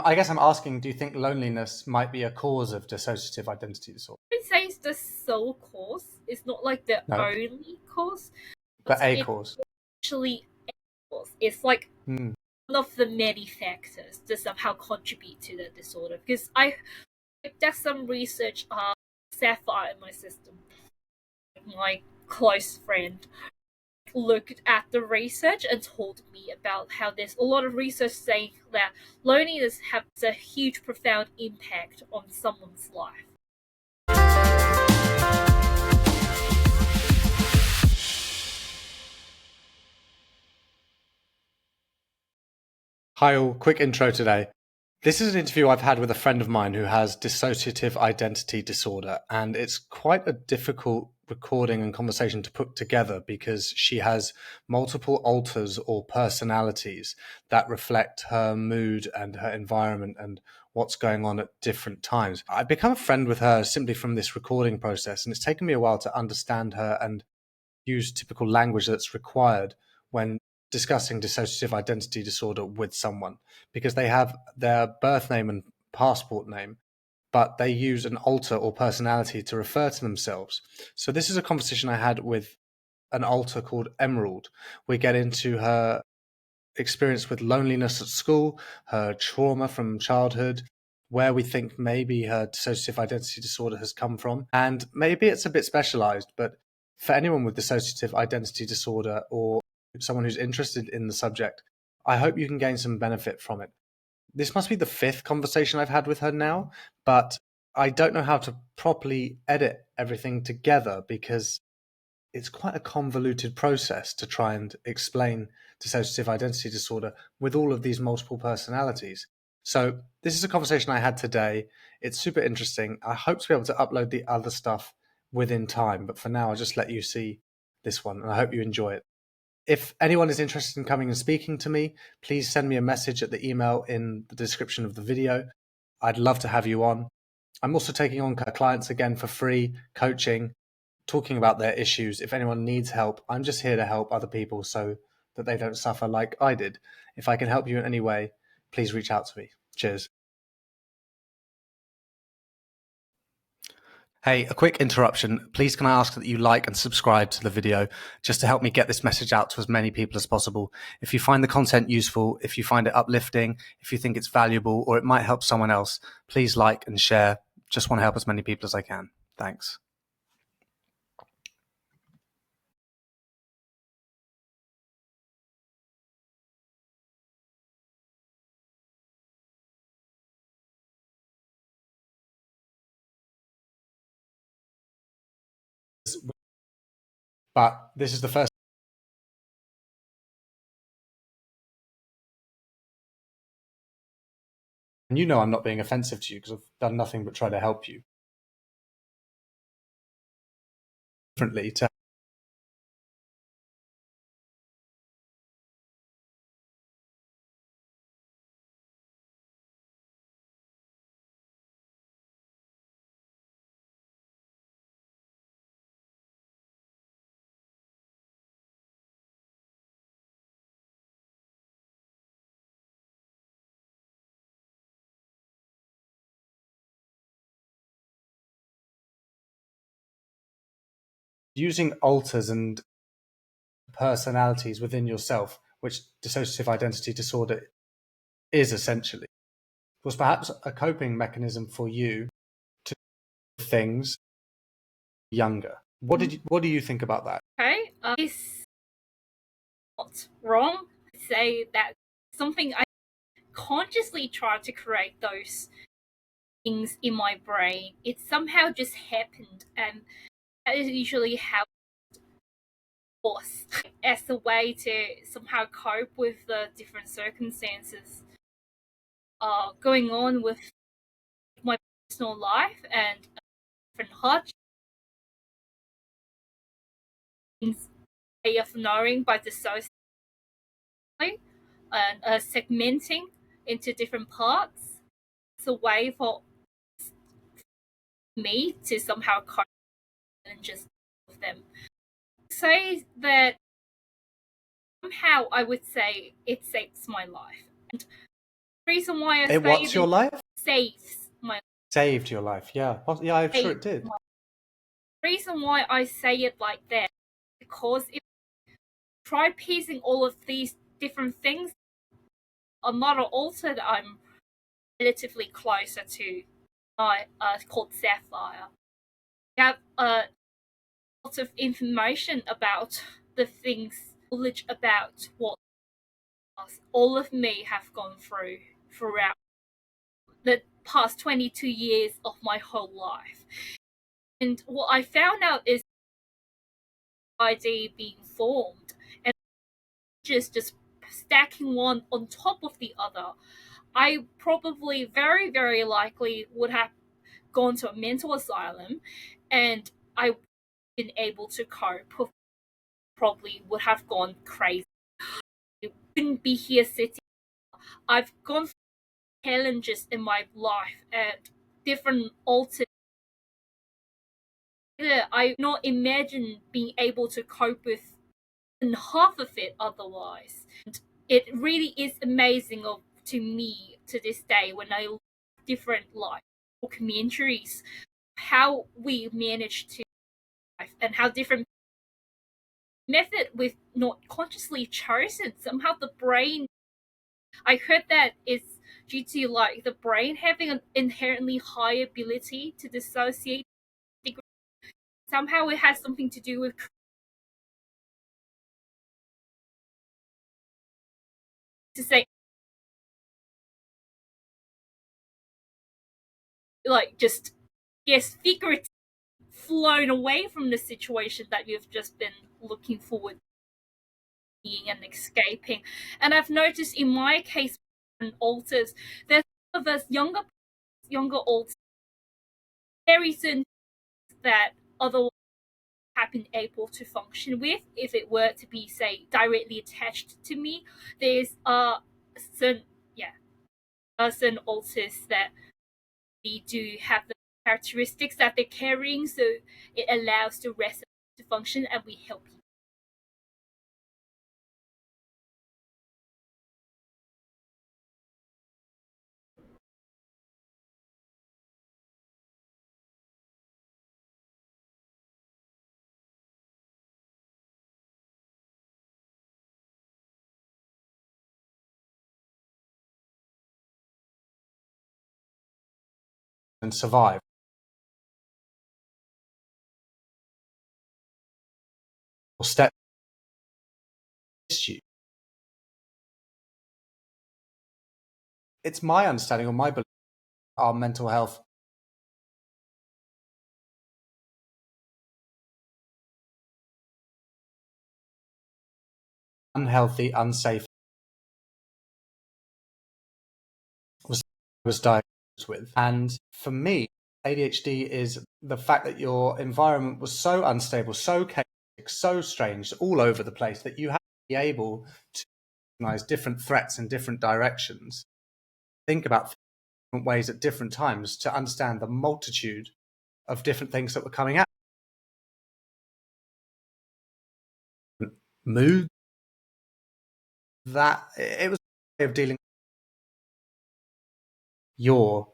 I guess I'm asking, do you think loneliness might be a cause of dissociative identity disorder? I would say it's the sole cause. It's not like the No, only cause, but but a it's cause. actually a cause. It's like Hmm. one of the many factors that somehow contribute to the disorder. Because I did some research. Sapphire in my system, my close friend, looked at the research and told me about how there's a lot of research saying that loneliness has a huge, profound impact on someone's life. Hi all, quick intro today. This is an interview I've had with a friend of mine who has dissociative identity disorder, and it's quite a difficult recording and conversation to put together because she has multiple alters or personalities that reflect her mood and her environment and what's going on at different times. I've become a friend with her simply from this recording process, and it's taken me a while to understand her and use typical language that's required when discussing dissociative identity disorder with someone, because they have their birth name and passport name, but they use an alter or personality to refer to themselves. So this is a conversation I had with an alter called Emerald. We get into her experience with loneliness at school, her trauma from childhood, where we think maybe her dissociative identity disorder has come from. And maybe it's a bit specialized, but for anyone with dissociative identity disorder or someone who's interested in the subject, I hope you can gain some benefit from it. This must be the 5th conversation I've had with her now, but I don't know how to properly edit everything together because it's quite a convoluted process to try and explain dissociative identity disorder with all of these multiple personalities. So this is a conversation I had today. It's super interesting. I hope to be able to upload the other stuff within time, but for now, I'll just let you see this one, and I hope you enjoy it. If anyone is interested in coming and speaking to me, please send me a message at the email in the description of the video. I'd love to have you on. I'm also taking on clients again for free, coaching, talking about their issues. If anyone needs help, I'm just here to help other people so that they don't suffer like I did. If I can help you in any way, please reach out to me. Cheers. Hey, a quick interruption. Please can I ask that you like and subscribe to the video just to help me get this message out to as many people as possible. If you find the content useful, if you find it uplifting, if you think it's valuable or it might help someone else, please like and share. Just want to help as many people as I can. Thanks. But this is the first. And you know I'm not being offensive to you because I've done nothing but try to help you differently to using alters and personalities within yourself, which dissociative identity disorder is essentially, was perhaps a coping mechanism for you to do things younger. What do you think about that? Okay, it's not wrong to say that something I consciously try to create those things in my brain. It somehow just happened, and that is usually how force as a way to somehow cope with the different circumstances going on with my personal life and different hardships. Way of knowing by dissociating and segmenting into different parts. It's a way for me to somehow cope and just with them. Say that somehow I would say it saves my life. And reason why I It say what's your life? saves my Saved your life, yeah. Yeah, I'm sure it did. reason why I say it like that because if you try piecing all of these different things, another alter that I'm relatively closer to, called Sapphire. We have lots of information about the things, knowledge about what all of me have gone throughout the past 22 years of my whole life. And what I found out is ID being formed and just stacking one on top of the other. I probably very, very likely would have gone to a mental asylum and I been able to cope. Probably would have gone crazy. I wouldn't be here sitting. I've gone through challenges in my life and different altered. I not imagine being able to cope with half of it otherwise. And it really is amazing to me to this day when I look at different life documentaries, how we manage to life and how different method we've not consciously chosen. Somehow the brain, I heard that it's due to like the brain having an inherently high ability to dissociate. Somehow it has something to do with to say like just yes, figuratively flown away from the situation that you've just been looking forward to being and escaping. And I've noticed in my case and alters, there's some of us younger alters very certain that otherwise have been able to function with if it were to be say directly attached to me. There's certain certain alters that they do have the characteristics that they're carrying, so it allows the rest to function and we help you. And survive. Or step you. It's my understanding or my belief our mental health unhealthy, unsafe was diagnosed with. And for me, ADHD is the fact that your environment was so unstable, so chaotic, so strange, all over the place that you have to be able to recognize different threats in different directions, think about different ways at different times to understand the multitude of different things that were coming out. Mood, that it was a way of dealing with your.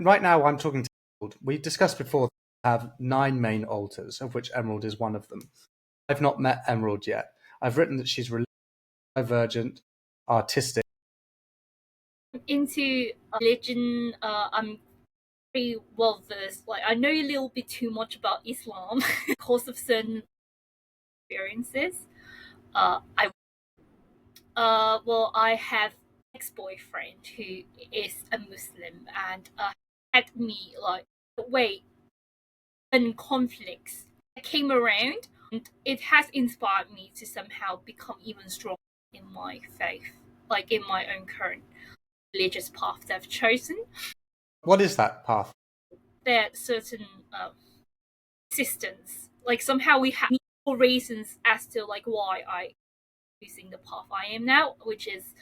Right now, I'm talking to Emerald. We discussed before that I have 9 main alters, of which Emerald is one of them. I've not met Emerald yet. I've written that she's divergent, artistic. Into religion, I'm pretty well versed. Like I know a little bit too much about Islam because of certain experiences. I well, I have an ex-boyfriend who is a Muslim and had me like wait when conflicts came around, and it has inspired me to somehow become even stronger in my faith, like in my own current religious path that I've chosen. What is that path? There are certain assistance, like somehow we have more reasons as to like why I using the path I am now, which is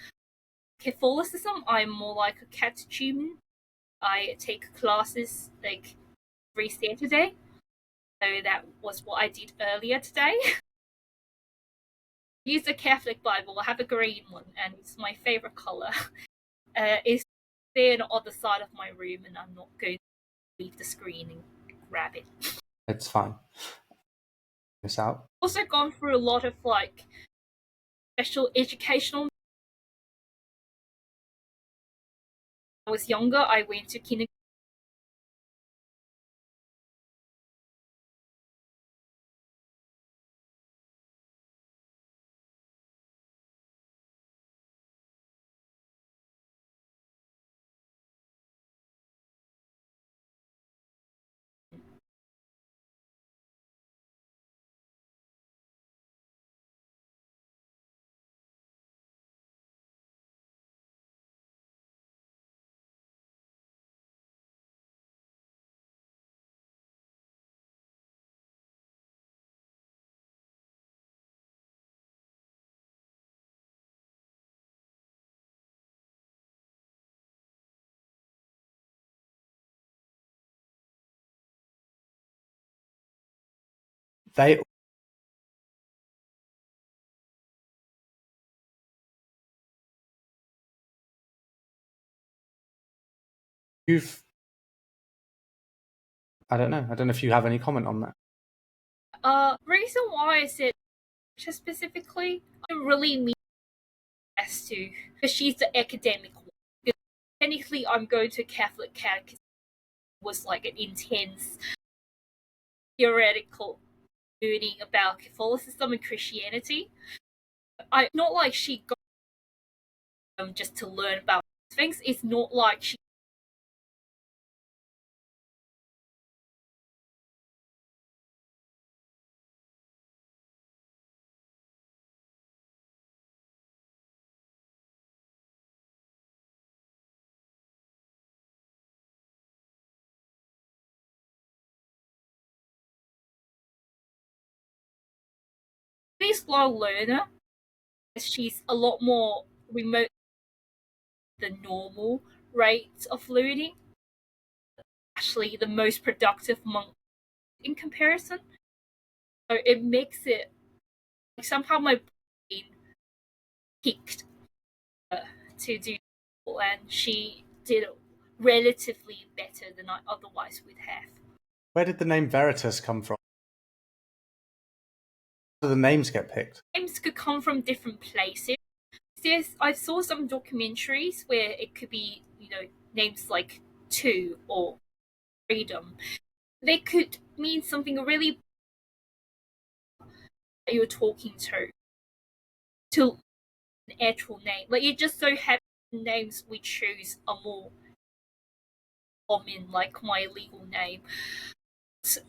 Catholicism. I'm more like a catechumen. I take classes like every Saturday. So that was what I did earlier today. use a Catholic Bible. I have a green one, and it's my favorite color. It's there on the other side of my room, and I'm not going to leave the screen and grab it. It's fine. Miss out. Also gone through a lot of like special educational. When I was younger, I went to kindergarten. They you've I don't know. I don't know if you have any comment on that. Reason why I said specifically, I really mean as to because she's the academic one. Because technically, I'm going to Catholic catechism. Was like an intense theoretical learning about Catholicism and Christianity. I not like she got just to learn about things. It's not like she. She's a slow learner. She's a lot more remote than normal rate of learning. Actually, the most productive monk in comparison. So it makes it like somehow my brain picked to do, and she did it relatively better than I otherwise would have. Where did the name Veritas come from? How do the names get picked? Names could come from different places. I saw some documentaries where it could be, names like two or freedom. They could mean something really that you're talking to an actual name. Like it just so happens names we choose are more common, like my legal name. So,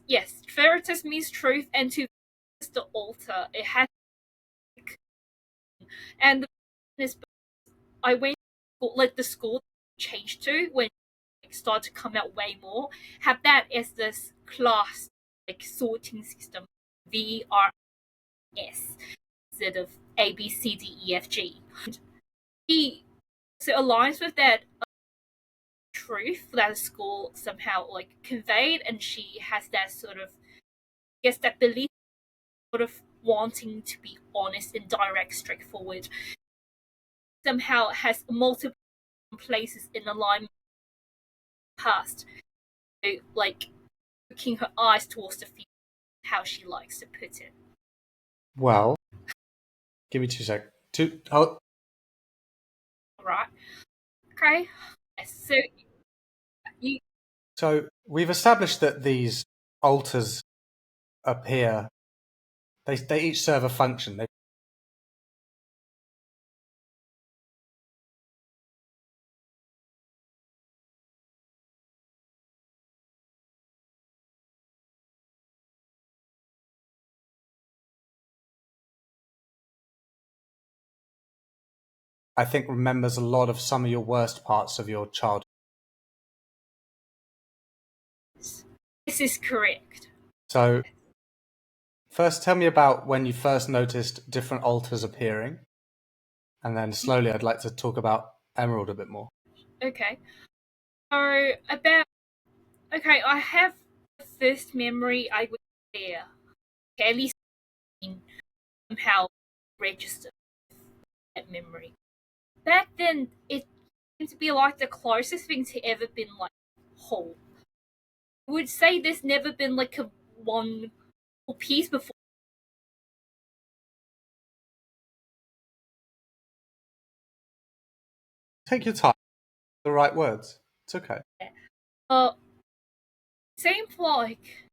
yes, veritas means truth, and to is the altar. It has, and this I went like the school changed to when it started to come out way more. Have that as this class like sorting system, VRS instead of A B C D E F G. So it aligns with that truth that the school somehow like conveyed, and she has that sort of, I guess, that belief, sort of wanting to be honest and direct, straightforward. Somehow has multiple places in alignment past, so, like looking her eyes towards the future, how she likes to put it. Well, give me 2 seconds. Oh, Right. Okay. So you. so we've established that these alters appear. They each serve a function. I think remembers a lot of some of your worst parts of your childhood. This is correct. So, first, tell me about when you first noticed different alters appearing, and then slowly, I'd like to talk about Emerald a bit more. Okay. So I have the first memory I was there. Okay, at least somehow register that memory. Back then, it seemed to be like the closest thing to ever been like whole. I would say there's never been like a one piece before. Take your time. The right words. It's okay. Seems like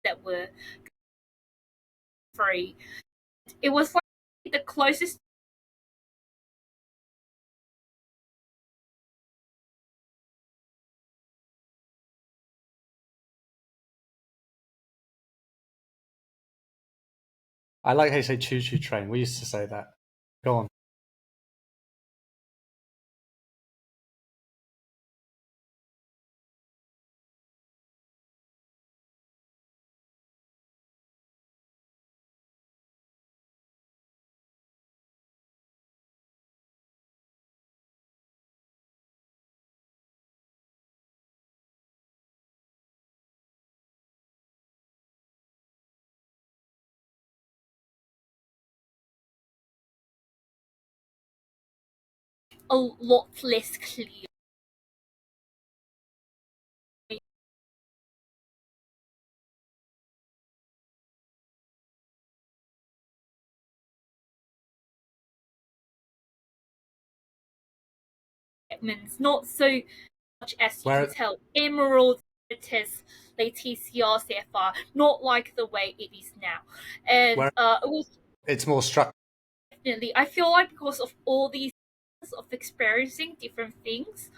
that were free. It was like the closest. I like how you say choo-choo train. We used to say that. Go on. A lot less clear. Not so much as you can tell. Emerald, Laetitia, Sapphire, not like the way it is now. And it was It's more structured. definitely, I feel like because of all these years of experiencing different things,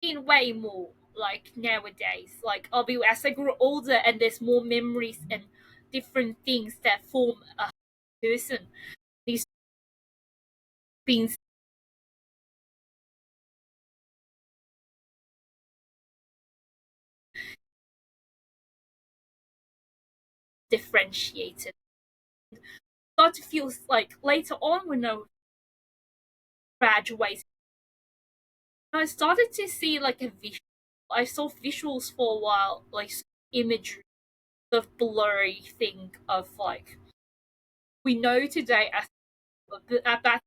in way more like nowadays. Like as I grew older and there's more memories and different things that form a person. These being differentiated. Start to feel like later on when I graduated, I started to see like a visual. I saw visuals for a while, like imagery, the blurry thing of like we know today as about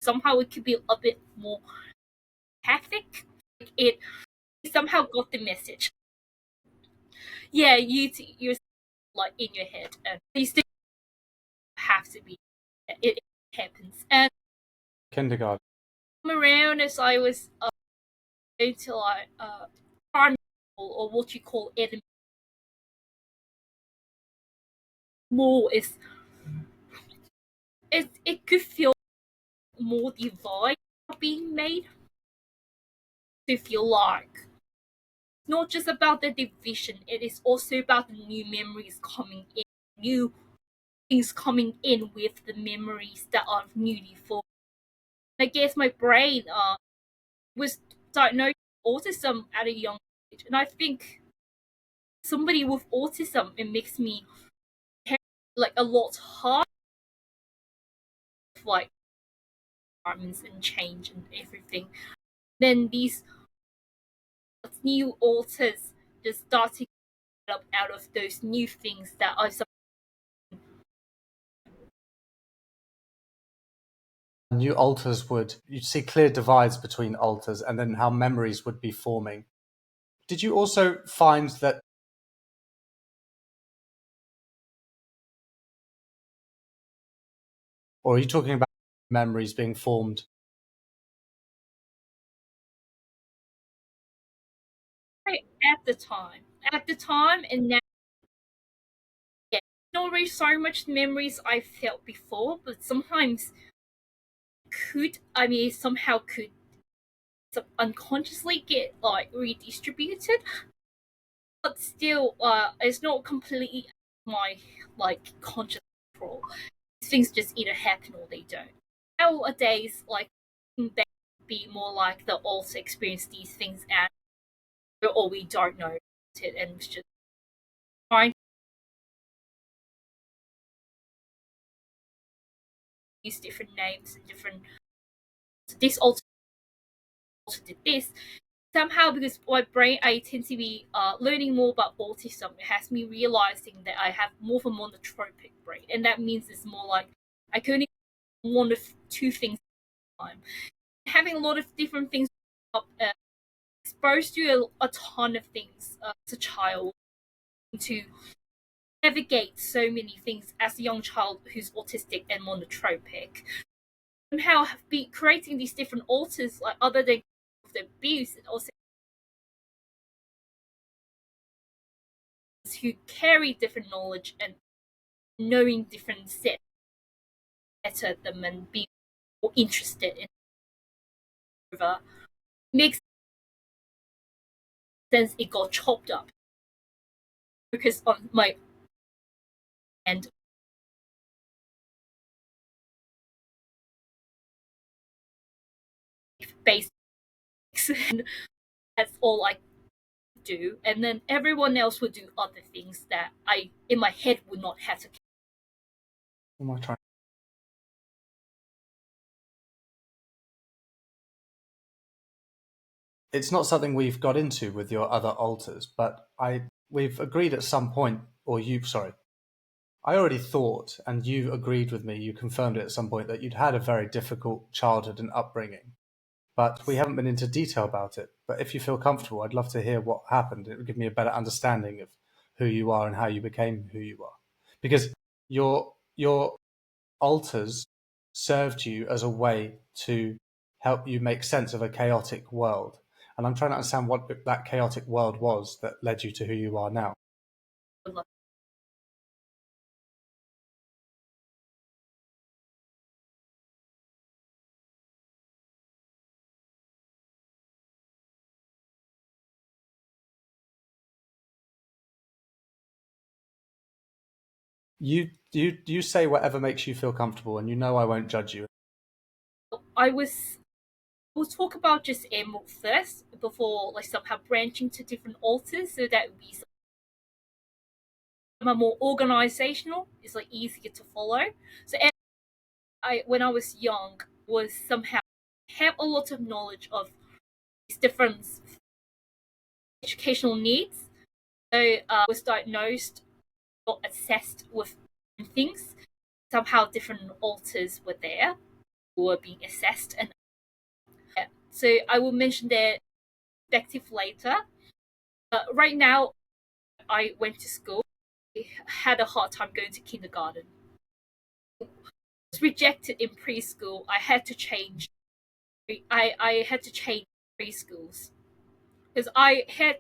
somehow it could be a bit more hectic. Like it somehow got the message. Yeah, you're like in your head, and these things have to be. It happens, and Kindergarten. around as I was into like primary school or what you call elementary, more is it could feel more divide being made to feel like not just about the division, it is also about the new memories coming in, new things coming in with the memories that are newly formed. I guess my brain was diagnosed with autism at a young age, and I think somebody with autism, it makes me like a lot harder, like environments and change and everything. Then these new authors just start to get up out of those new things that are New alters you'd see clear divides between alters and then how memories would be forming. Did you also find that, or are you talking about memories being formed? at the time. At the time, and now, yeah, not really so much memories I felt before, but sometimes somehow could unconsciously get like redistributed, but still, it's not completely my like conscious control. Things just either happen or they don't. nowadays, like, they be more like they also experience these things and or we don't know it and it's just trying to use different names and different this also did this somehow because my brain I tend to be learning more about autism. It has me realizing that I have more of a monotropic brain, and that means it's more like I can only do one of two things at a time. Having a lot of different things up, exposed to a ton of things as a child to navigate so many things as a young child who's autistic and monotropic. Somehow have been creating these different alters, like other than the abuse, and also who carry different knowledge and knowing different sets better them and be more interested in over makes sense it got chopped up because on my end basics and that's all I do, and then everyone else would do other things that I in my head would not have to. Am I trying? It's not something we've got into with your other alters, but we've agreed at some point, or I already thought, and you agreed with me, you confirmed it at some point, that you'd had a very difficult childhood and upbringing, but we haven't been into detail about it. But if you feel comfortable, I'd love to hear what happened. It would give me a better understanding of who you are and how you became who you are. Because your alters served you as a way to help you make sense of a chaotic world. And I'm trying to understand what that chaotic world was that led you to who you are now. You say whatever makes you feel comfortable, and you know I won't judge you. We'll talk about just emerald first before like somehow branching to different alters, so that would be some more organizational. It's like easier to follow. So I when I was young was somehow have a lot of knowledge of these different educational needs. So was diagnosed or assessed with things. Somehow different alters were there, were being assessed, and so I will mention their perspective later. Right now, I went to school. I had a hard time going to kindergarten. I was rejected in preschool. I had to change. I had to change preschools because I had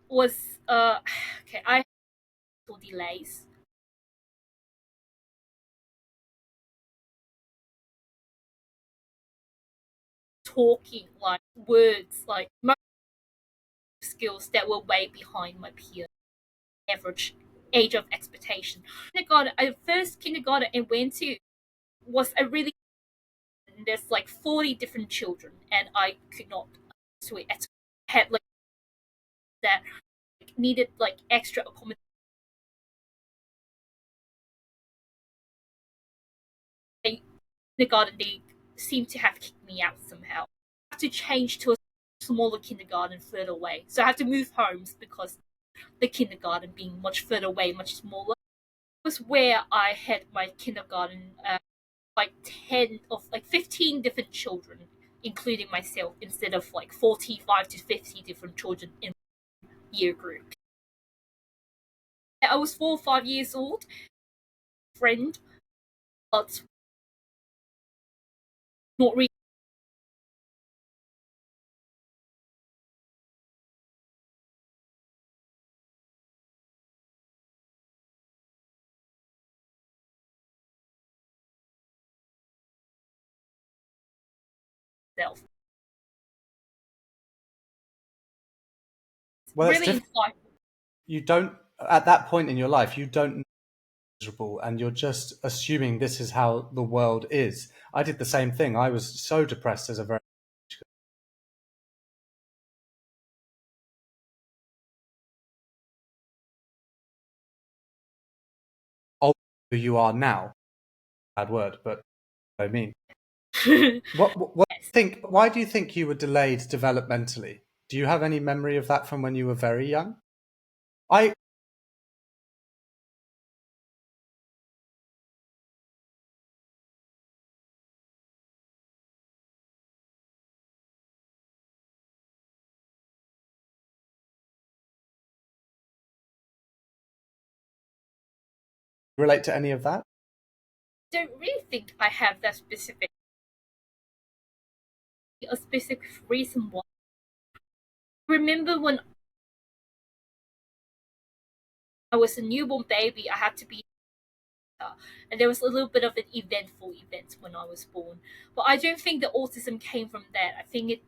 was okay. I had delays talking like words like most skills that were way behind my peer average age of expectation. Kindergarten, first kindergarten I went to was a really there's like 40 different children and I could not so I had like that like, needed like extra accommodation. Kindergarten they seem to have kicked me out somehow. I have to change to a smaller kindergarten further away. So I have to move homes because the kindergarten being much further away, much smaller. Was where I had my kindergarten like 10 of like 15 different children including myself instead of like 45 to 50 different children in year group. I was 4 or 5 years old, friend, but not really self. Well, that's Really different. insightful. You don't, at that point in your life, you don't miserable, and you're just assuming this is how the world is. I did the same thing. I was so depressed as a very old who you are now. Bad word, but I mean, what Yes. why do you think you were delayed developmentally? Do you have any memory of that from when you were very young? I relate to any of that. Don't really think I have that specific reason why. Remember when I was a newborn baby, I had to be, and there was a little bit of an eventful event when I was born. But I don't think the autism came from that. I think it,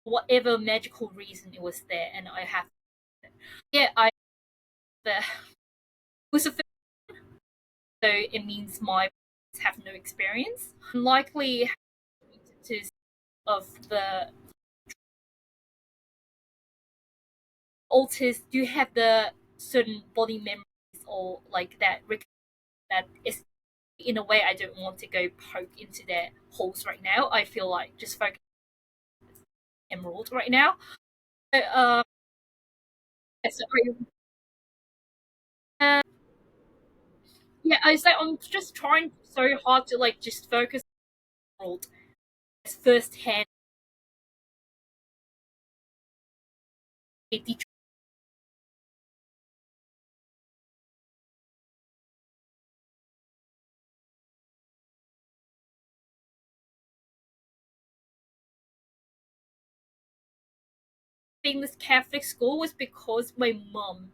whatever magical reason it was there, and I have, yeah, I the was a first, so it means my parents have no experience. Unlikely to of the autists do have the certain body memories or like that is, in a way, I don't want to go poke into their holes right now. I feel like just focus on Emerald right now. So, sorry. Uh, yeah, I say I'm just trying so hard to like just focus on Emerald as first hand famous Catholic school was because my mum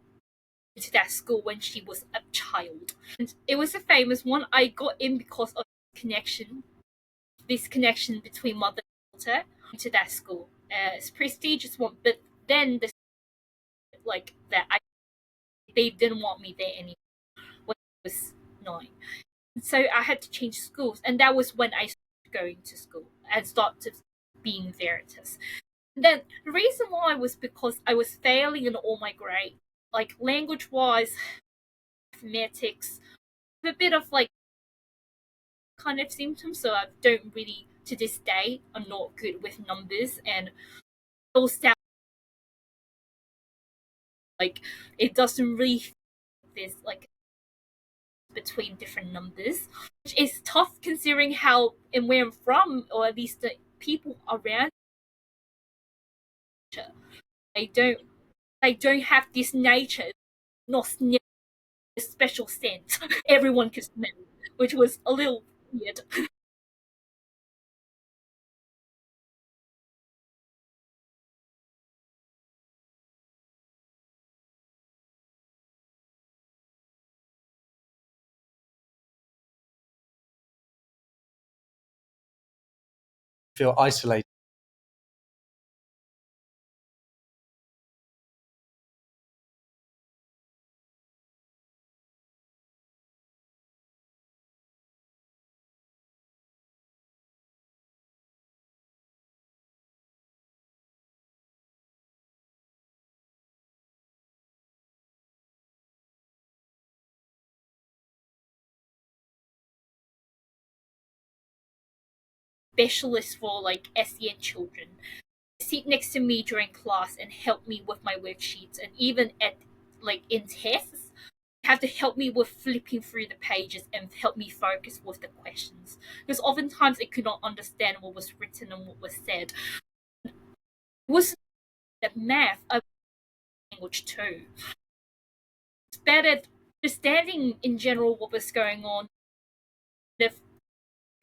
went to that school when she was a child. And it was a famous one. I got in because of this connection between mother and daughter to that school. It's a prestigious one, but then the like that they didn't want me there anymore when I was 9. So I had to change schools, and that was when I started going to school and started being Veritas. And then the reason why was because I was failing in all my grades, like language wise, mathematics, a bit of like kind of symptoms. So I don't really, to this day, I'm not good with numbers, and all sound like it doesn't really. There's like between different numbers, which is tough considering how and where I'm from, or at least the people around. I don't, I don't have this nature, not special sense. Everyone could smell, which was a little weird. Feel isolated. Specialist for like SEN children sit next to me during class and help me with my worksheets, and even at like in tests have to help me with flipping through the pages and help me focus with the questions, because oftentimes I could not understand what was written and what was said. It was that math, a language too. It's better understanding in general what was going on, the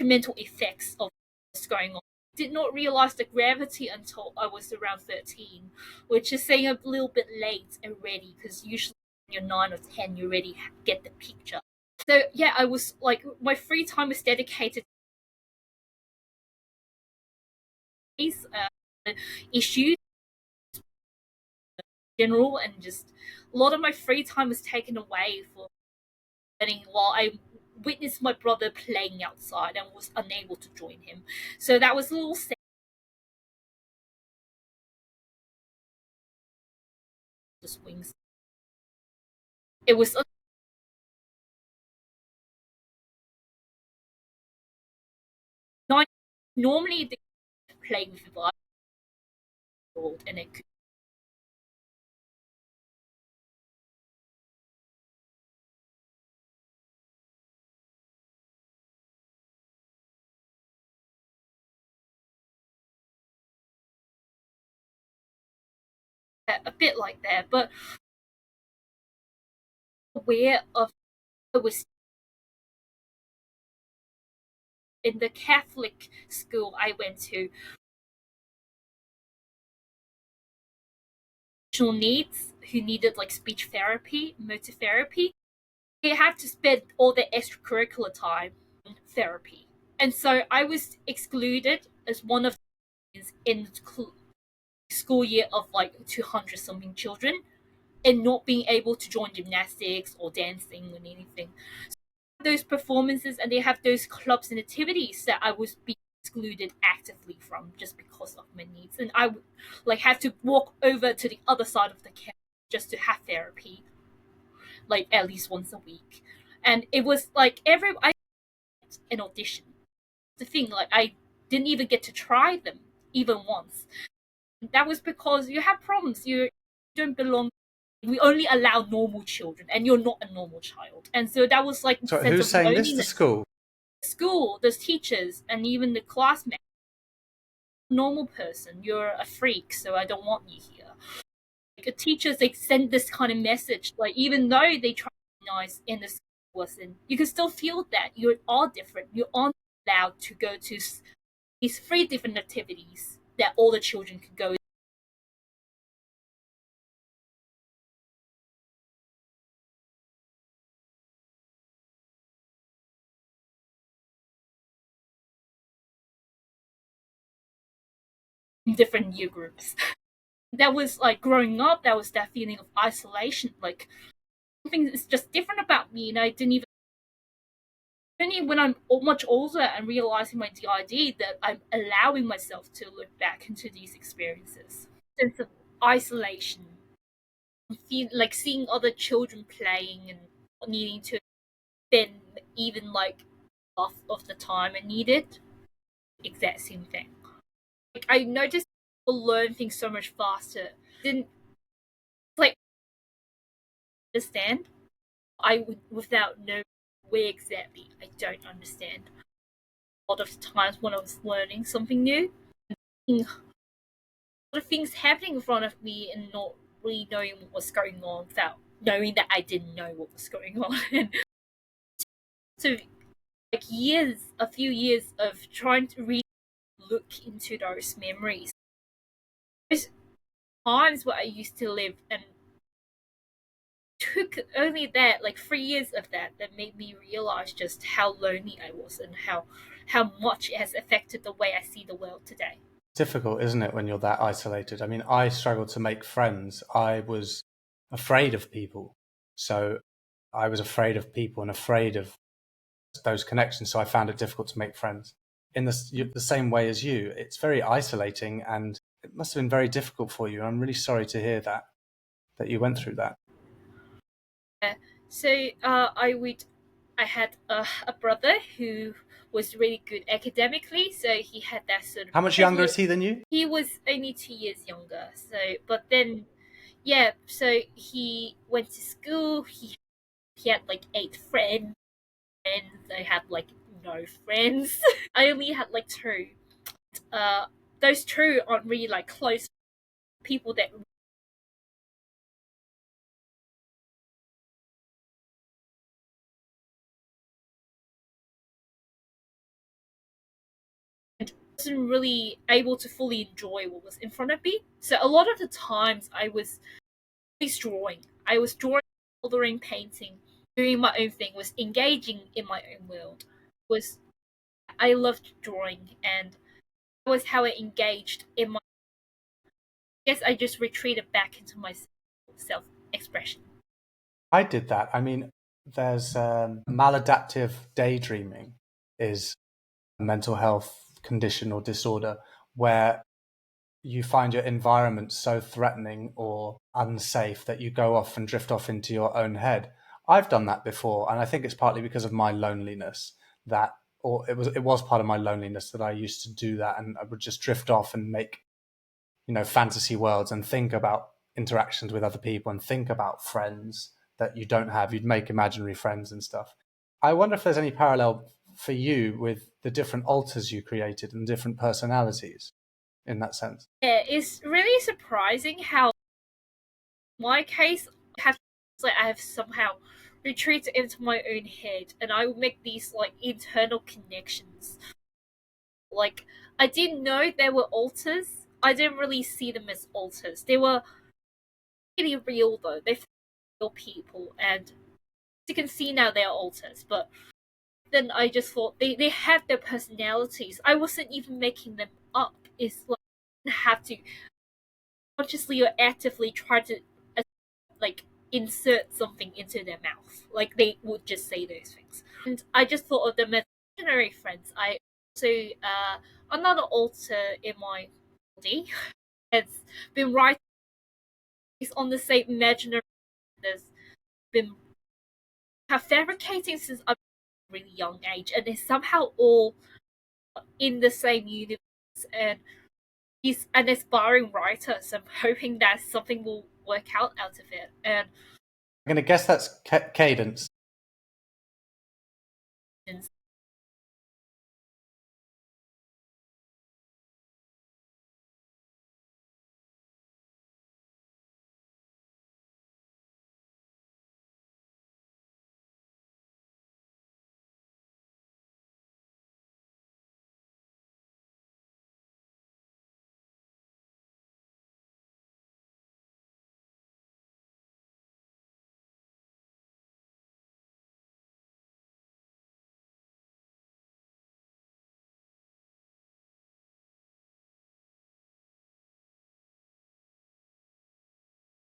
mental effects of what's going on. Did not realize the gravity until I was around 13, which is saying a little bit late already, because usually when you're 9 or 10, you already get the picture. So, yeah, I was like, my free time was dedicated to these issues in general, and just a lot of my free time was taken away for while I witnessed my brother playing outside and was unable to join him. So that was a little sad. The swings. It was not normally they playing with the world, and it could a bit like that, but aware of I was in the Catholic school I went to. Needs who needed like speech therapy, motor therapy, they have to spend all their extracurricular time on therapy, and so I was excluded as one of the in the school year of like 200 something children, and not being able to join gymnastics or dancing or anything. So those performances, and they have those clubs and activities that I was being excluded actively from just because of my needs, and I would like have to walk over to the other side of the campus just to have therapy, like at least once a week. And it was like I an audition. The thing, like I didn't even get to try them even once. That was because you have problems. You don't belong. We only allow normal children, and you're not a normal child. And so that was like So sense who's of saying loneliness. this to school? School, the teachers, and even the classmates. Normal person, you're a freak, so I don't want you here. Like teachers, they send this kind of message, like even though they try to be nice in the school wasn't, you can still feel that you're all different. You aren't allowed to go to these 3 different activities that all the children can go. In different year groups. That was like growing up. That was that feeling of isolation. Like something is just different about me, and I didn't even. Only when I'm much older and realizing my DID that I'm allowing myself to look back into these experiences. Sense of isolation, feel like seeing other children playing and needing to spend even like half of the time I needed. Exact same thing. Like I noticed people learn things so much faster. Didn't like understand. I would without knowing where exactly. I don't understand. A lot of times when I was learning something new, a lot of things happening in front of me and not really knowing what was going on without knowing that I didn't know what was going on. And so like a few years of trying to really look into those memories. Those times where I used to live, and took only that, like 3 years of that made me realize just how lonely I was and how much it has affected the way I see the world today. Difficult, isn't it, when you're that isolated? I mean, I struggled to make friends. I was afraid of people. So I was afraid of people and afraid of those connections. So I found it difficult to make friends. In the same way as you, it's very isolating, and it must have been very difficult for you. I'm really sorry to hear that you went through that. So I had a brother who was really good academically, so he had that sort of. How much younger is he than you? He was only 2 years younger. So, but then, yeah. So he went to school. He had like 8 friends. I had like no friends. I only had like 2. Those 2 aren't really like close people that wasn't really able to fully enjoy what was in front of me. So a lot of the times I was drawing. I was drawing, coloring, painting, doing my own thing, was engaging in my own world. Was I loved drawing, and that was how I engaged in my. I guess I just retreated back into my self expression. I did that. I mean, there's maladaptive daydreaming is a mental health condition or disorder where you find your environment so threatening or unsafe that you go off and drift off into your own head. I've done that before, and I think it's partly because of my loneliness that, or it was part of my loneliness that I used to do that, and I would just drift off and make, fantasy worlds and think about interactions with other people and think about friends that you don't have. You'd make imaginary friends and stuff. I wonder if there's any parallel for you with the different alters you created and different personalities in that sense. Yeah, it's really surprising how my case I have somehow retreated into my own head, and I will make these like internal connections. Like I didn't know they were alters. I didn't really see them as alters. They were really real though. They're real people, and you can see now they're alters. But then I just thought they have their personalities. I wasn't even making them up. It's like you have to consciously or actively try to like insert something into their mouth. Like they would just say those things. And I just thought of them as imaginary friends. I also another alter in my body has been writing on the same imaginary has been have fabricating since a really young age, and they're somehow all in the same universe. And he's an aspiring writer, so I'm hoping that something will work out of it. And I'm going to guess that's Cadence.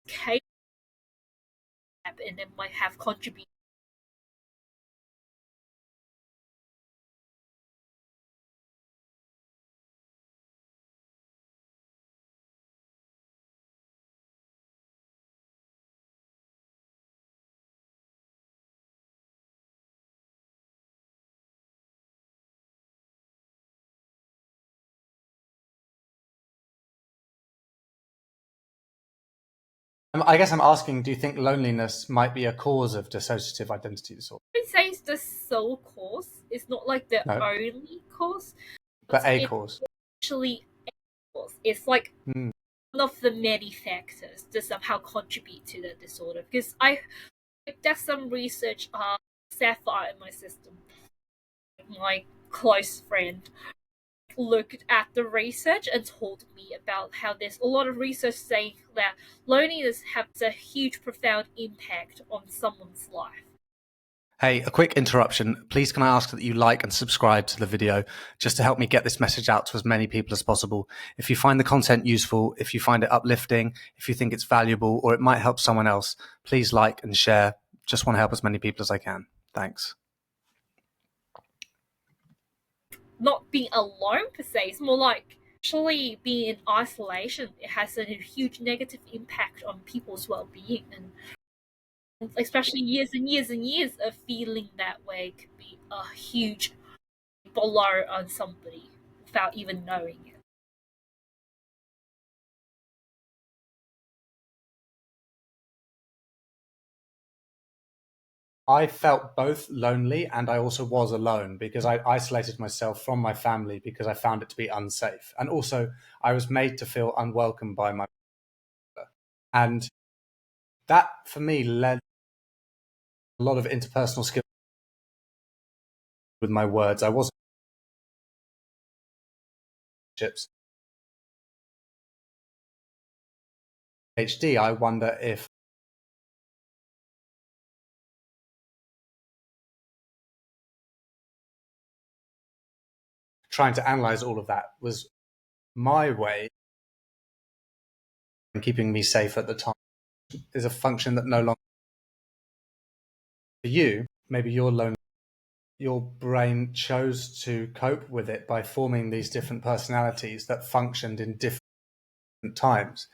Kate and then might have contributed. I guess I'm asking, do you think loneliness might be a cause of dissociative identity disorder? I would say it's the sole cause. It's not like the No, only cause. but a It's cause. actually a cause. It's like Hmm. one of the many factors that somehow contribute to the disorder. Because I did some research on Sapphire in my system. My close friend looked at the research and told me about how there's a lot of research saying that loneliness has a huge, profound impact on someone's life. Hey, a quick interruption. Please can I ask that you like and subscribe to the video just to help me get this message out to as many people as possible. If you find the content useful, if you find it uplifting, if you think it's valuable or it might help someone else, please like and share. Just want to help as many people as I can. Thanks. Not being alone per se, it's more like actually being in isolation. It has a huge negative impact on people's well-being, and especially years and years and years of feeling that way could be a huge blow on somebody without even knowing it. I felt both lonely and I also was alone because I isolated myself from my family because I found it to be unsafe. And also, I was made to feel unwelcome by my mother. And that, for me, led a lot of interpersonal skills with my words. I wasn't chips. ADHD, I wonder if trying to analyze all of that was my way in keeping me safe at the time is a function that no longer For you, maybe your brain chose to cope with it by forming these different personalities that functioned in different times.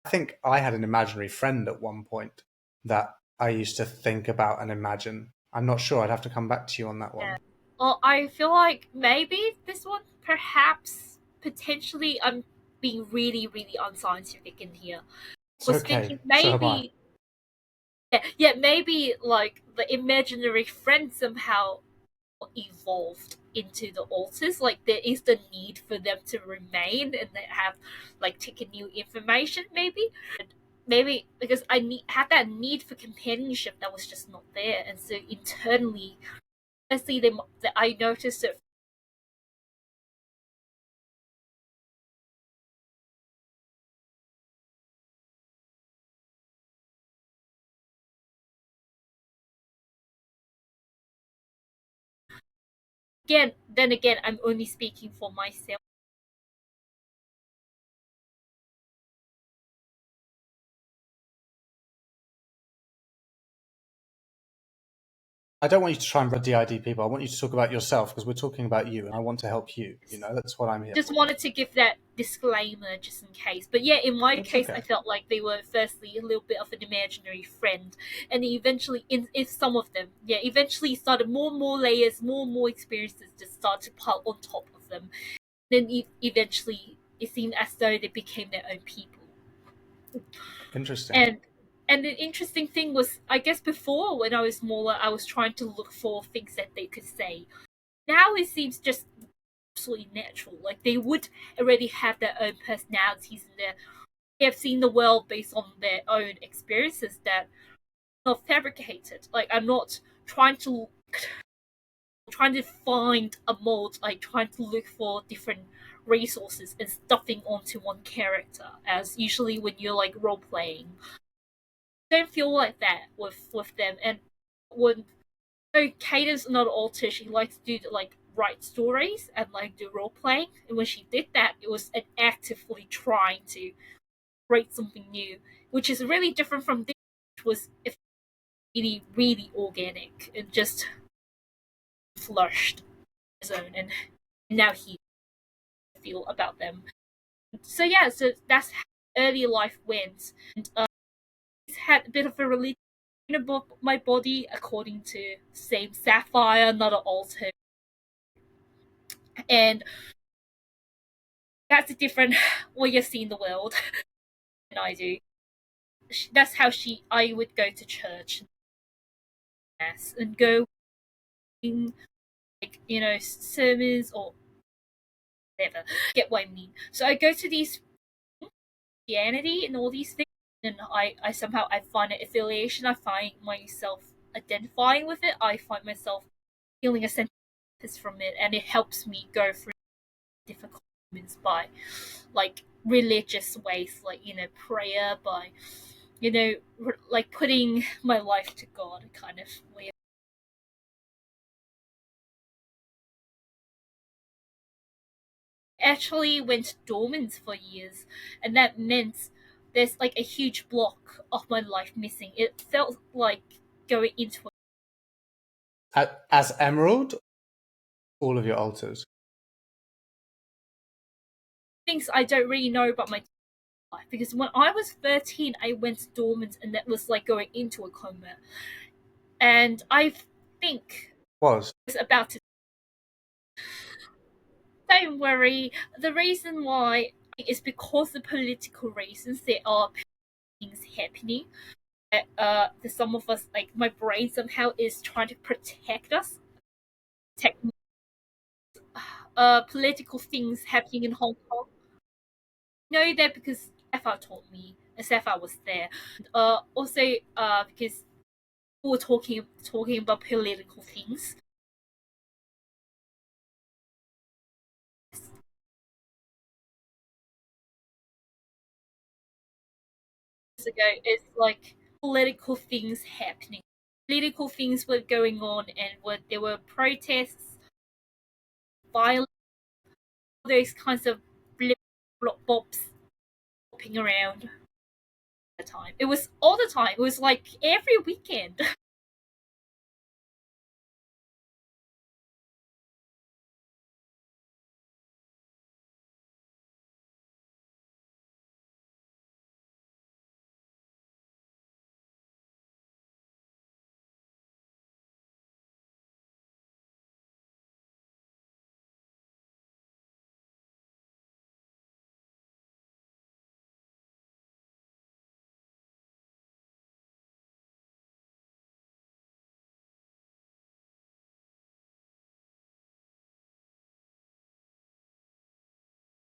I think I had an imaginary friend at one point that I used to think about and imagine. I'm not sure. I'd have to come back to you on that one. Yeah. Well, I feel like maybe this one, perhaps, potentially, I'm being really, really unscientific in here. It's Was okay. thinking So am I. maybe like the imaginary friend somehow evolved into the alters. Like there is the need for them to remain and they have like taken new information, maybe because had that need for companionship that was just not there, and so internally, honestly, I noticed it. Then again, I'm only speaking for myself. I don't want you to try and DID people. I want you to talk about yourself because we're talking about you and I want to help you. That's what I'm here Just for. wanted to give that disclaimer just in case. But yeah, in my It's case, okay. I felt like they were firstly a little bit of an imaginary friend, and eventually, if some of them, eventually started more and more layers, more and more experiences just start to pile on top of them. Then eventually, it seemed as though they became their own people. Interesting. And the interesting thing was, I guess before when I was smaller, I was trying to look for things that they could say. Now it seems just absolutely natural. Like they would already have their own personalities and they have seen the world based on their own experiences that are not fabricated. Like I'm not trying to find a mold, like trying to look for different resources and stuffing onto one character, as usually when you're like role playing. Don't feel like that with them. And when Kata's not altered, she likes to do like write stories and like do role playing. And when she did that, it was an actively trying to create something new, which is really different from this, which was really, really organic and just flushed his own. And now he feel about them. So yeah, so that's how early life went. And he's had a bit of a religion about my body, according to same Sapphire, not an alter. And that's a different way of seeing the world than I do. That's how I would go to church and go in, like, sermons or whatever. Get what I mean? So I go to these Christianity and all these things, and I somehow I find an affiliation. I find myself identifying with it. I find myself feeling a sense from it, and it helps me go through difficult moments by like religious ways, like prayer, by like putting my life to God, kind of way. Actually went dormant for years, and that meant there's like a huge block of my life missing. It felt like going into As Emerald, all of your alters. things I don't really know about my life, because when I was 13, I went dormant, and that was like going into a coma. And I think Was. it's about to. Don't worry. The reason why is because of political reasons. There are things happening. For some of us, like my brain somehow is trying to protect us. Tech, political things happening in Hong Kong. I know that because Sapphire taught me, and Sapphire was there. Also, because we were talking about political things. Ago, it's like political things happening. Political things were going on, and there were protests, violence, those kinds of blip, blop, bops popping around. time. It was all the time. It was like every weekend.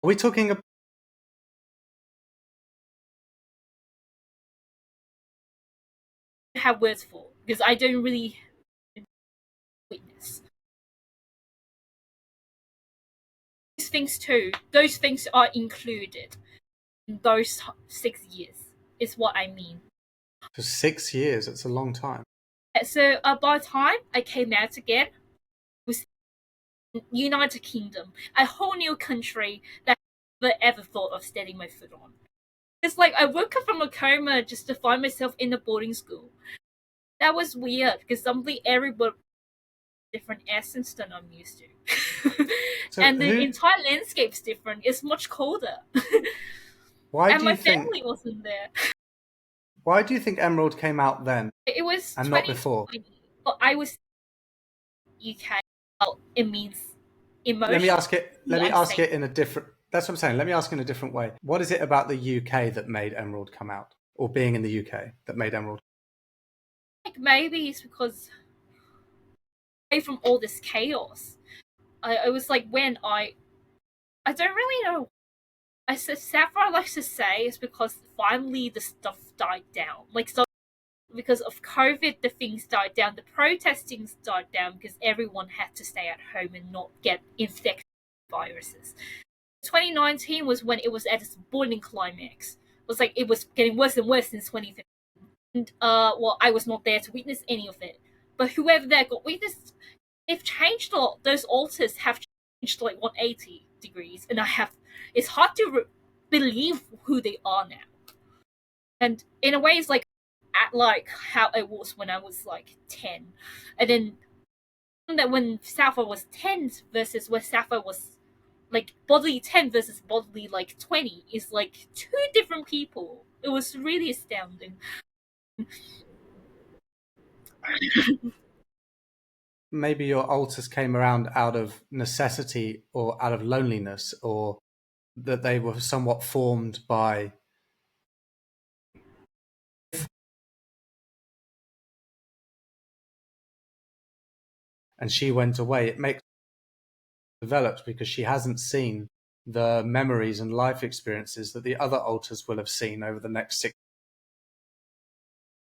Are we talking about Have words for, because I don't really witness these things too. Those things are included in those 6 years, is what I mean. for 6 years? It's a long time. So by the time I came out again, it was United Kingdom, a whole new country that I never ever thought of steadying my foot on. It's like I woke up from a coma just to find myself in a boarding school. That was weird because suddenly everybody different essence than I'm used to. So and the entire landscape's different. It's much colder. Why and do my you think? family wasn't there. Why do you think Emerald came out then It was and not before? But I was UK. Well, it means emotion. Let me ask it in a different. That's what I'm saying. Let me ask in a different way. What is it about the UK that made Emerald come out, or being in the UK that made Emerald? Like maybe it's because away from all this chaos. I was like when I don't really know. I said Sapphire likes to say it's because finally the stuff died down. Like so because of COVID, the things died down. The protesting died down because everyone had to stay at home and not get infected with viruses. 2019 was when it was at its boiling climax. It was like it was getting worse and worse since 2015. And well, I was not there to witness any of it. But whoever there got witnessed, they've changed a lot. Those altars have changed like 180 degrees, and it's hard to believe who they are now. And in a way, it's like how it was when I was like 10, and then that when Sapphire was 10 versus when Sapphire was like bodily 10 versus bodily like 20 is like two different people. It was really astounding. Maybe your alters came around out of necessity or out of loneliness, or that they were somewhat formed by. And she went away. It makes developed because she hasn't seen the memories and life experiences that the other alters will have seen over the next 6.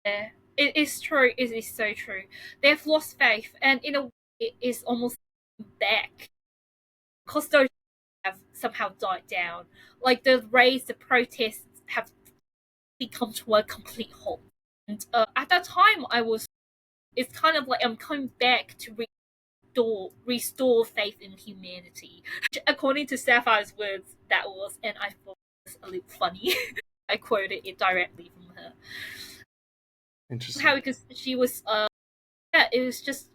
Yeah, it is true. It is so true. They've lost faith, and in a way, it is almost back because those have somehow died down. Like the raids, the protests have come to a complete halt. And at that time, it's kind of like I'm coming back to restore faith in humanity. According to Sapphire's words, that was, and I thought it was a little funny. I quoted it directly from her. Interesting. How because she was, yeah, it was just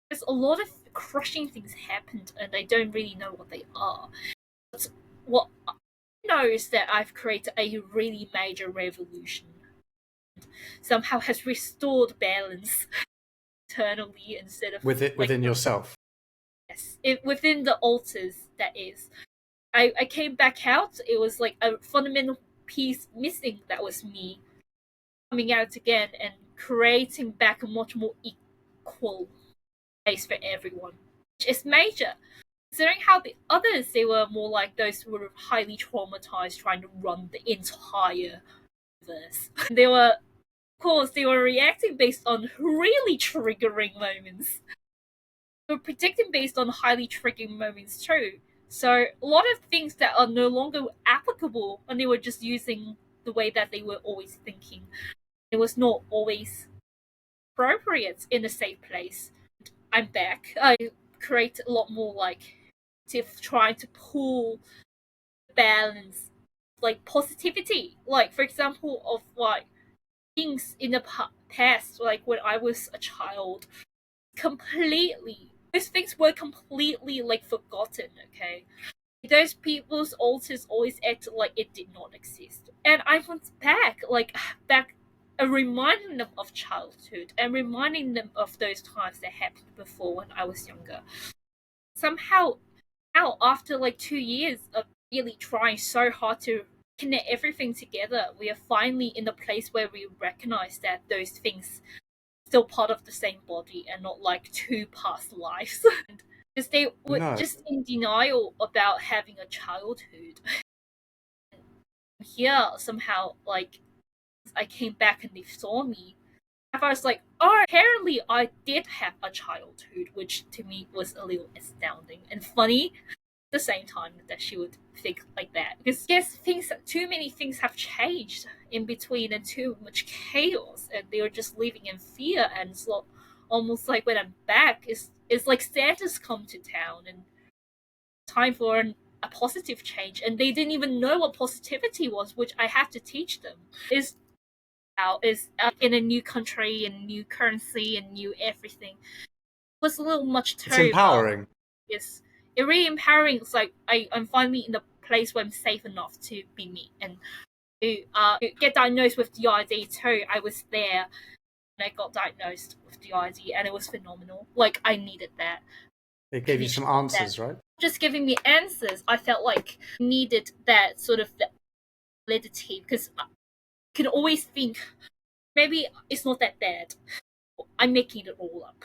there's a lot of crushing things happened, and I don't really know what they are. But what I know is that I've created a really major revolution. Somehow has restored balance internally instead of within yourself. Yes, within the altars. That is, I came back out. It was like a fundamental piece missing. That was me coming out again and creating back a much more equal space for everyone, which is major. Considering how the others, they were more like those who were highly traumatized, trying to run the entire universe. They were, of course, they were reacting based on really triggering moments. They were predicting based on highly triggering moments too. So a lot of things that are no longer applicable, and they were just using the way that they were always thinking. It was not always appropriate in a safe place. I'm back. I create a lot more like trying to pull balance, like positivity. Like for example, of like things in the past, like when I was a child, those things were completely like forgotten. Okay, those people's altars always acted like it did not exist, and I went back, and reminding them of childhood and reminding them of those times that happened before when I was younger. Somehow, now after like 2 years of really trying so hard to connect everything together, we are finally in the place where we recognize that those things are still part of the same body and not like two past lives. Because they were No. just in denial about having a childhood. Here, somehow, like, I came back and they saw me. I was like, oh, apparently I did have a childhood, which to me was a little astounding and funny at the same time that she would think like that. Because yes, too many things have changed in between and too much chaos, and they were just living in fear. And it's almost like when I'm back, it's like Santa's come to town and time for a positive change, and they didn't even know what positivity was, which I had to teach them. Is in a new country and new currency and new everything. It was a little much too. It's empowering. Yes, it really empowering. It's like I'm finally in the place where I'm safe enough to be me and to get diagnosed with DID too. I was there and I got diagnosed with DID, and it was phenomenal. Like, I needed that. It gave you some answers, right? Just giving me answers, I felt like I needed that sort of validity, because I can always think maybe it's not that bad. I'm making it all up.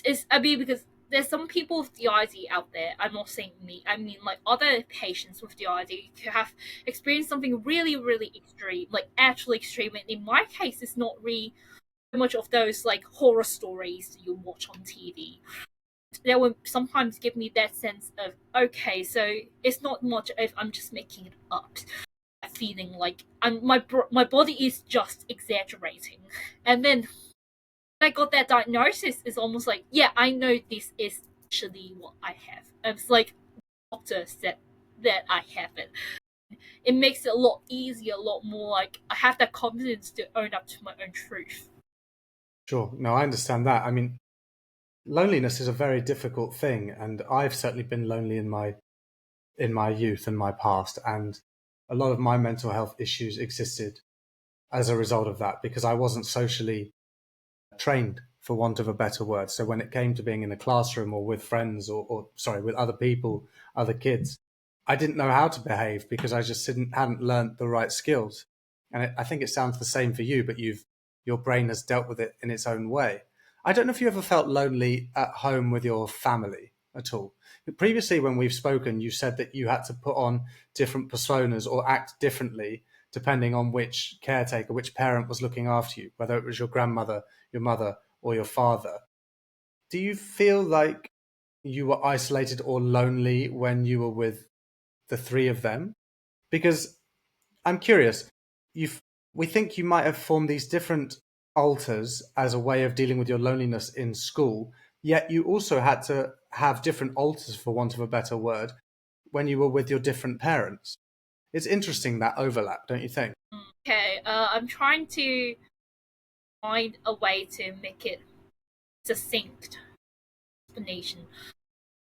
Because there's some people with DID out there. I'm not saying me. I mean, like, other patients with DID who have experienced something really, really extreme, like actually extreme. And in my case, it's not really so much of those like horror stories you watch on TV. They will sometimes give me that sense of, okay, so it's not much if I'm just making it up. Feeling like my body is just exaggerating. And then I got that diagnosis, is almost like, yeah, I know this is actually what I have. It's like doctor said that I have it. It makes it a lot easier, a lot more like I have that confidence to own up to my own truth. Sure. No, I understand that. I mean, loneliness is a very difficult thing, and I've certainly been lonely in my youth and my past, and a lot of my mental health issues existed as a result of that, because I wasn't socially trained, for want of a better word. So when it came to being in a classroom or with friends or with other people, other kids, I didn't know how to behave because I just hadn't learned the right skills. And I think it sounds the same for you, but your brain has dealt with it in its own way. I don't know if you ever felt lonely at home with your family at all. Previously, when we've spoken, you said that you had to put on different personas or act differently depending on which caretaker, which parent was looking after you, whether it was your grandmother, your mother, or your father. Do you feel like you were isolated or lonely when you were with the three of them? Because I'm curious, we think you might have formed these different alters as a way of dealing with your loneliness in school, yet you also had to have different alters, for want of a better word, when you were with your different parents. It's interesting, that overlap, don't you think? Okay, I'm trying to find a way to make it succinct explanation.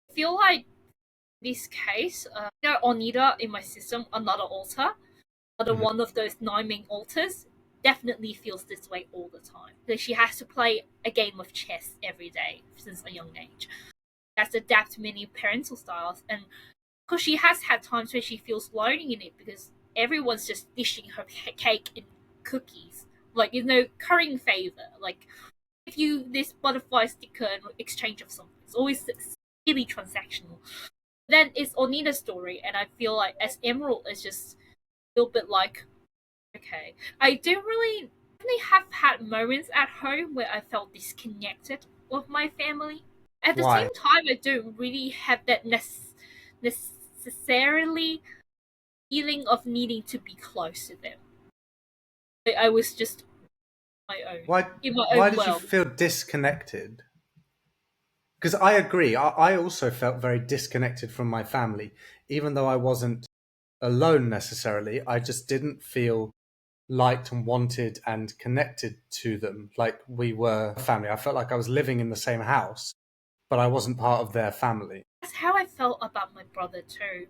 I feel like this case, Onida in my system, another altar, another one of those 9 main altars, definitely feels this way all the time. That she has to play a game of chess every day since a young age. She has to adapt to many parental styles, and because she has had times where she feels lonely in it because everyone's just dishing her cake and cookies, like, currying favor, like, if you this butterfly sticker in exchange of something. It's always really transactional. Then it's Onina's story, and I feel like as Emerald is just a little bit like, okay, I don't really have had moments at home where I felt disconnected with my family. At the Why? same time, I don't really have that necessarily feeling of needing to be close to them. I was just my own, Why? in my Why own did you world. feel disconnected? Because I agree. I also felt very disconnected from my family, even though I wasn't alone necessarily. I just didn't feel liked and wanted and connected to them like we were a family. I felt like I was living in the same house, but I wasn't part of their family. That's how I felt about my brother too.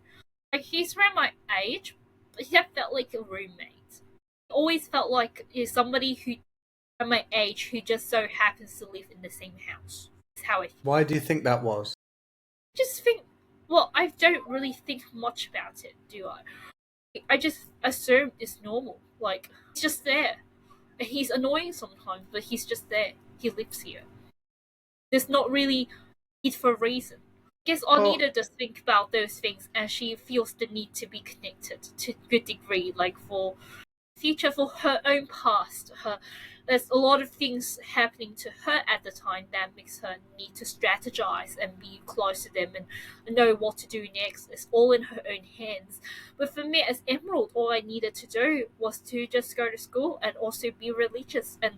Like he's around my age, but he felt like a roommate. He always felt like he's somebody who around my age who just so happens to live in the same house. That's how I feel. Why do you think that was? Just think, well, I don't really think much about it, do I? I just assume it's normal. Like, he's just there. He's annoying sometimes, but he's just there. He lives here. There's not really need for a reason. I guess Anita does think about those things, and she feels the need to be connected to a good degree, like for future, for her own past. There's a lot of things happening to her at the time that makes her need to strategize and be close to them and know what to do next. It's all in her own hands. But for me, as Emerald, all I needed to do was to just go to school and also be religious. And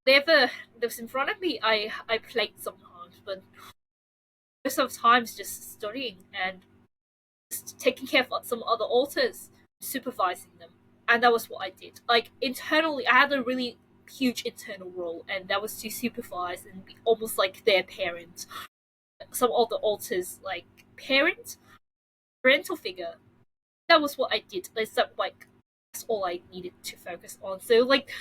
whatever was in front of me, I played sometimes. But most of the times just studying and just taking care of some other authors, supervising them. And that was what I did. Like, internally, I had a really huge internal role, and that was to supervise and be almost like their parent. Some of the authors, like, parental figure. That was what I did. That's all I needed to focus on. So, like,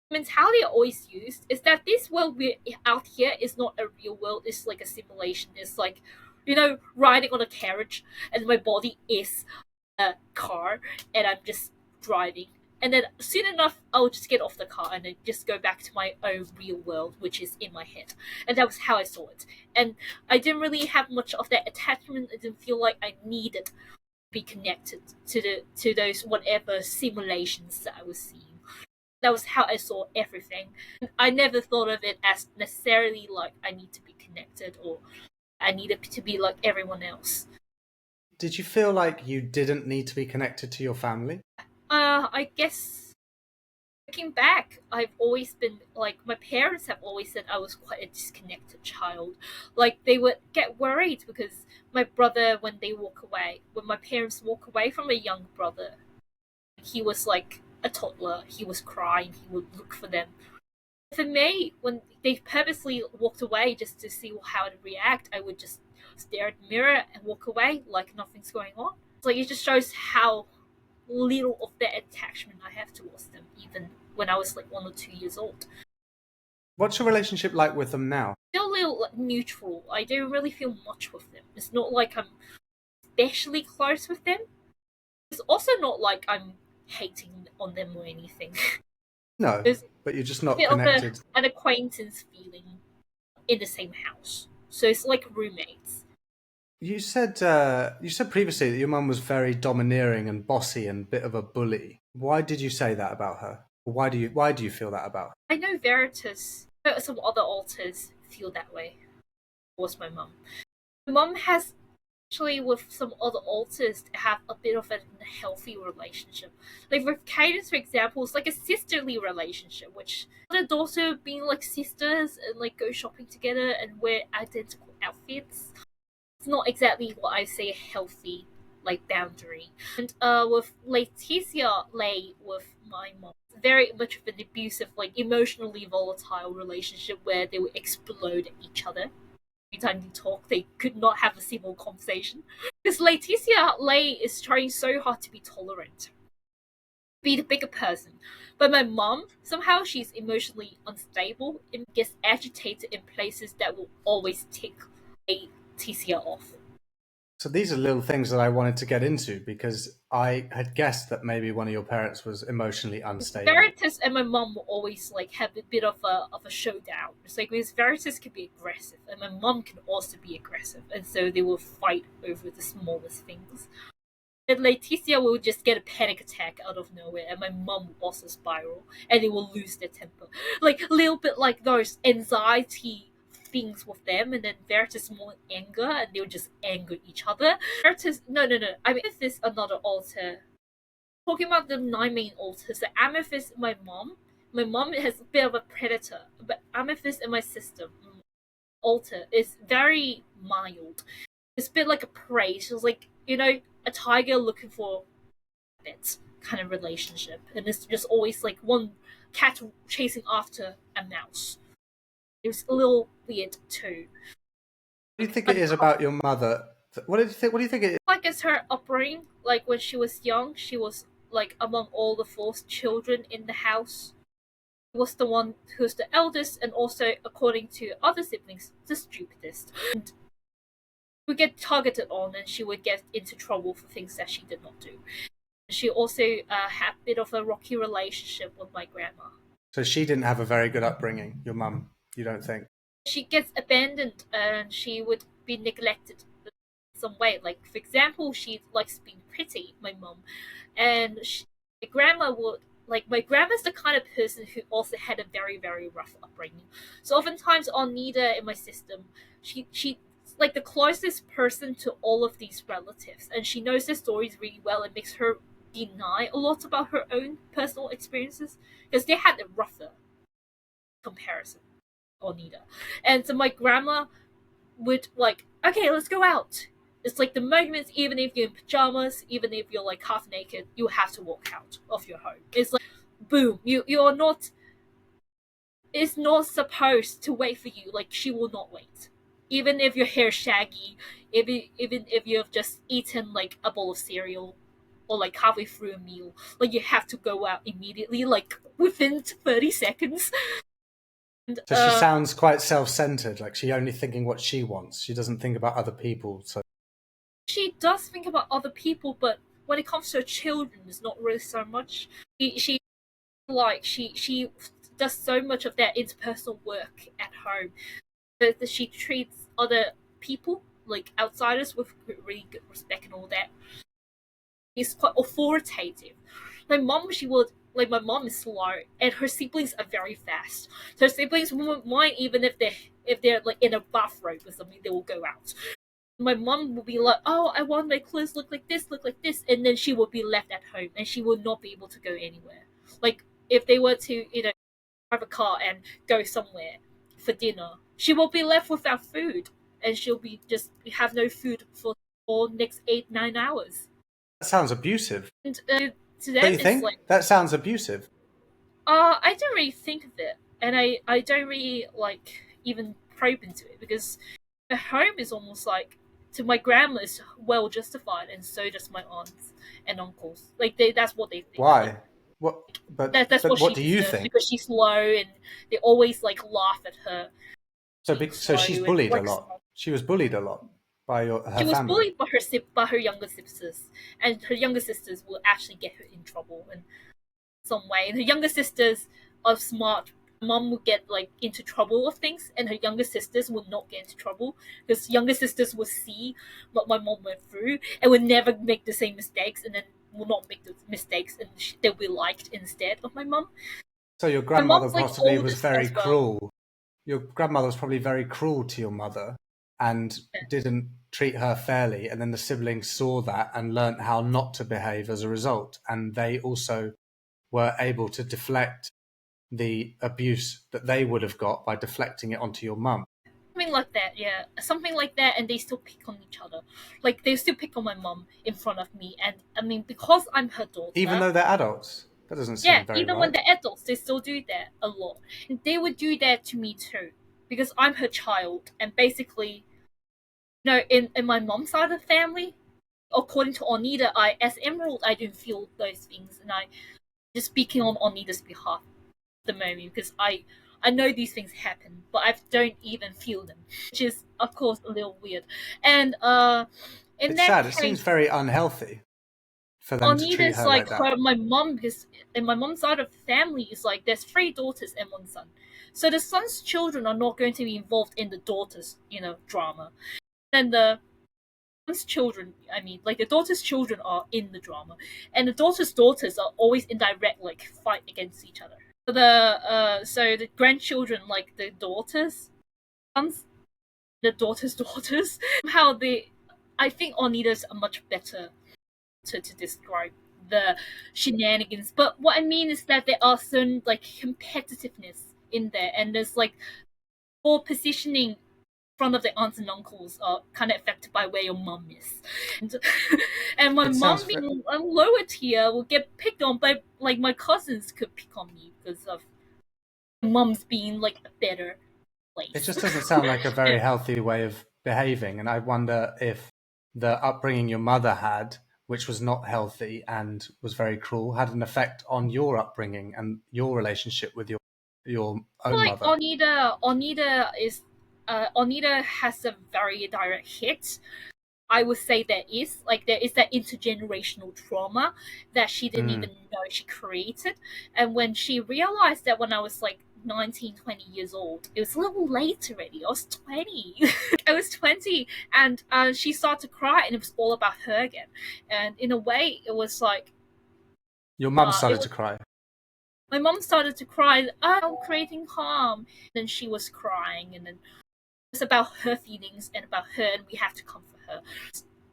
the mentality I always used is that this world we're out here is not a real world. It's like a simulation. It's like, riding on a carriage, and my body is a car, and I'm just driving, and then soon enough I'll just get off the car and then just go back to my own real world, which is in my head. And that was how I saw it. And I didn't really have much of that attachment. I didn't feel like I needed to be connected to those whatever simulations that I was seeing. That was how I saw everything. I never thought of it as necessarily like I need to be connected or I needed to be like everyone else. Did you feel like you didn't need to be connected to your family? I guess looking back, I've always been like, my parents have always said I was quite a disconnected child. Like, they would get worried because my brother, when my parents walk away from a young brother, he was like a toddler, he was crying, he would look for them. For me, when they purposely walked away just to see how to react, I would just stare at the mirror and walk away like nothing's going on. It's like, it just shows how little of that attachment I have towards them, even when I was like 1 or 2 years old. What's your relationship like with them now? Still a little like, neutral. I don't really feel much with them. It's not like I'm especially close with them. It's also not like I'm hating on them or anything. No, There's but you're just not a bit connected. of an acquaintance feeling in the same house. So it's like roommates. You said previously that your mum was very domineering and bossy and a bit of a bully. Why did you say that about her? Why do you feel that about her? I know Veritas, some other alters feel that way towards my mum. My mum has actually, with some other alters, have a bit of a healthy relationship. Like with Cadence, for example, it's like a sisterly relationship, which the daughter being like sisters and like go shopping together and wear identical outfits. It's not exactly what I say a healthy like boundary. And with Leticia Lay with my mom, very much of an abusive, like emotionally volatile relationship where they would explode at each other. Every time they talk, they could not have a single conversation. Because Leticia Lay is trying so hard to be tolerant, be the bigger person. But my mom, somehow she's emotionally unstable and gets agitated in places that will always tick Leticia off. So these are little things that I wanted to get into because I had guessed that maybe one of your parents was emotionally unstable. Veritas and my mom will always like have a bit of a showdown. It's like because Veritas can be aggressive and my mom can also be aggressive, and so they will fight over the smallest things. And Leticia will just get a panic attack out of nowhere, and my mom will also spiral, and they will lose their temper. Like a little bit like those anxiety things with them, and then Veritas more anger, and they'll just anger each other. Veritas, no. I mean, if there's another alter, talking about the 9 main alters, the Amethyst, my mom has a bit of a predator, but Amethyst and my sister, alter, is very mild. It's a bit like a prey. She's like, a tiger looking for rabbits kind of relationship, and it's just always like one cat chasing after a mouse. It was a little weird too. What do you think it is about your mother? What do you think? What do you think it is? Like it's her upbringing. Like when she was young, she was like among all the four children in the house. She was the one who's the eldest, and also, according to other siblings, the stupidest. And would get targeted on, and she would get into trouble for things that she did not do. She also had a bit of a rocky relationship with my grandma. So she didn't have a very good upbringing, your mum, you don't think? She gets abandoned, and she would be neglected in some way. Like, for example, she likes being pretty, my mum, and my grandma would, like, my grandma's the kind of person who also had a very, very rough upbringing. So oftentimes on Nida in my system, she like the closest person to all of these relatives, and she knows their stories really well. It makes her deny a lot about her own personal experiences because they had a rougher comparison on Nida. And so my grandma would like, okay, let's go out. It's like the moments, even if you're in pajamas, even if you're like half naked, you have to walk out of your home. It's like, boom, you're not. It's not supposed to wait for you. Like, she will not wait. Even if your hair's shaggy, even if you've just eaten like a bowl of cereal or like halfway through a meal, like you have to go out immediately, like within 30 seconds. And, So she sounds quite self-centered, like she's only thinking what she wants. She doesn't think about other people. So she does think about other people, but when it comes to her children, it's not really so much. She does so much of that interpersonal work at home that she treats other people, like outsiders, with really good respect and all that. She's quite authoritative. My mom, my mom is slow, and her siblings are very fast. So her siblings won't mind even if they're like in a bathrobe or something, they will go out. My mom will be like, "Oh, I want my clothes look like this," and then she will be left at home, and she will not be able to go anywhere. Like if they were to, drive a car and go somewhere for dinner, she will be left without food, and she'll be just have no food for next 8-9 hours. that sounds abusive. And to What them, do you it's think? like, That sounds abusive. I don't really think of it, and I don't really like even probe into it because her home is almost like to my grandma is well justified, and so does my aunts and uncles. Like that's what they think. Why? Like, What? that's But what what she do you deserves think? because she's slow, and they always like laugh at her. So she's And bullied a like lot. She was bullied a lot by her she was family. bullied by her younger sisters, and her younger sisters will actually get her in trouble in some way. And her younger sisters are smart. Mom would get like into trouble with things, and her younger sisters would not get into trouble because younger sisters would see what my mom went through and would never make the same mistakes, and then will not make the mistakes, and they'll be liked instead of my mom. So your My grandmother mom's like possibly was oldest very as well. cruel. Your grandmother was probably very cruel to your mother and didn't treat her fairly. And then the siblings saw that and learnt how not to behave as a result. And they also were able to deflect the abuse that they would have got by deflecting it onto your mum. Something like that, yeah. Something like that, and they still pick on each other. Like, they still pick on my mom in front of me. And, I mean, because I'm her daughter... Even though they're adults. That doesn't Yeah, seem very even when right. they're adults, they still do that a lot. And they would do that to me too. Because I'm her child. And basically, in my mom's side of the family, according to Onida, as Emerald, I don't feel those things. And I'm just speaking on Onida's behalf at the moment. Because I know these things happen, but I don't even feel them, which is, of course, a little weird. And in It's that sad. It case, seems very unhealthy for them to treat Anita's her like like that. my mom, because in my mom's side of the family is like there's 3 daughters and 1 son, so the son's children are not going to be involved in the daughter's drama, and the son's children, I mean, like the daughter's children are in the drama, and the daughter's daughters are always in direct like fight against each other. So the grandchildren, like the daughters, sons, the daughters' daughters, somehow I think Onita's a much better to describe the shenanigans. But what I mean is that there are certain like competitiveness in there, and there's like more positioning front of the aunts and uncles are kind of affected by where your mum is. And my It mum sounds being a lower tier will get picked on by, like, my cousins could pick on me because of mum's being like a better it place. just doesn't sound like a very healthy way of behaving, and I wonder if the upbringing your mother had, which was not healthy and was very cruel, had an effect on your upbringing and your relationship with your own Like mother. Onita has a very direct hit. I would say there is that intergenerational trauma that she didn't Mm. even know she created. And when she realized that when I was like 19, 20 years old, it was a little late already. I was 20. I was 20, and she started to cry, and it was all about her again. And in a way, it was like, Your mum it started was to cry. my mom started to cry, I'm creating harm. And then she was crying, and then it's about her feelings and about her, and we have to comfort her.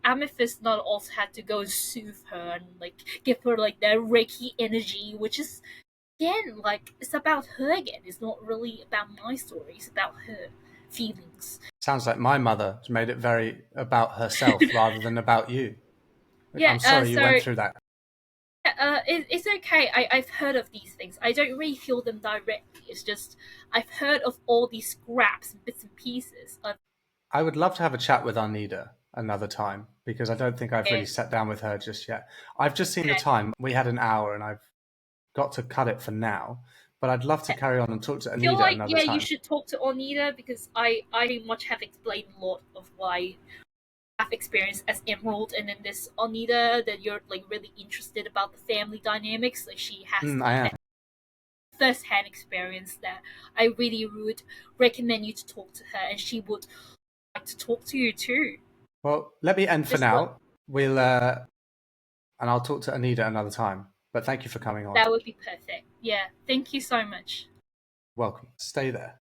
Amethyst not also had to go soothe her and like give her like that Reiki energy, which is again like it's about her again. It's not really about my story. It's about her feelings. Sounds like my mother made it very about herself rather than about you. Yeah. I'm sorry you So went through that. it's okay. I've heard of these things. I don't really feel them directly. It's just I've heard of all these scraps and bits and pieces of I would love to have a chat with Arnida another time because I don't think I've really it. sat down with her just yet. I've just seen the time. We had an hour and I've got to cut it for now, but I'd love to carry on and talk to I feel Anita like, another yeah, you time. should talk to Onita because I pretty much have explained a lot of why I've experienced as Emerald, and then this Onita that you're like really interested about the family dynamics. Like she has I like am. that first-hand experience that I really would recommend you to talk to her, and she would like to talk to you too. Well, let me end for Just like now. And I'll talk to Anita another time. But thank you for coming on. that would be perfect. Yeah, thank you so much. Welcome. Stay there.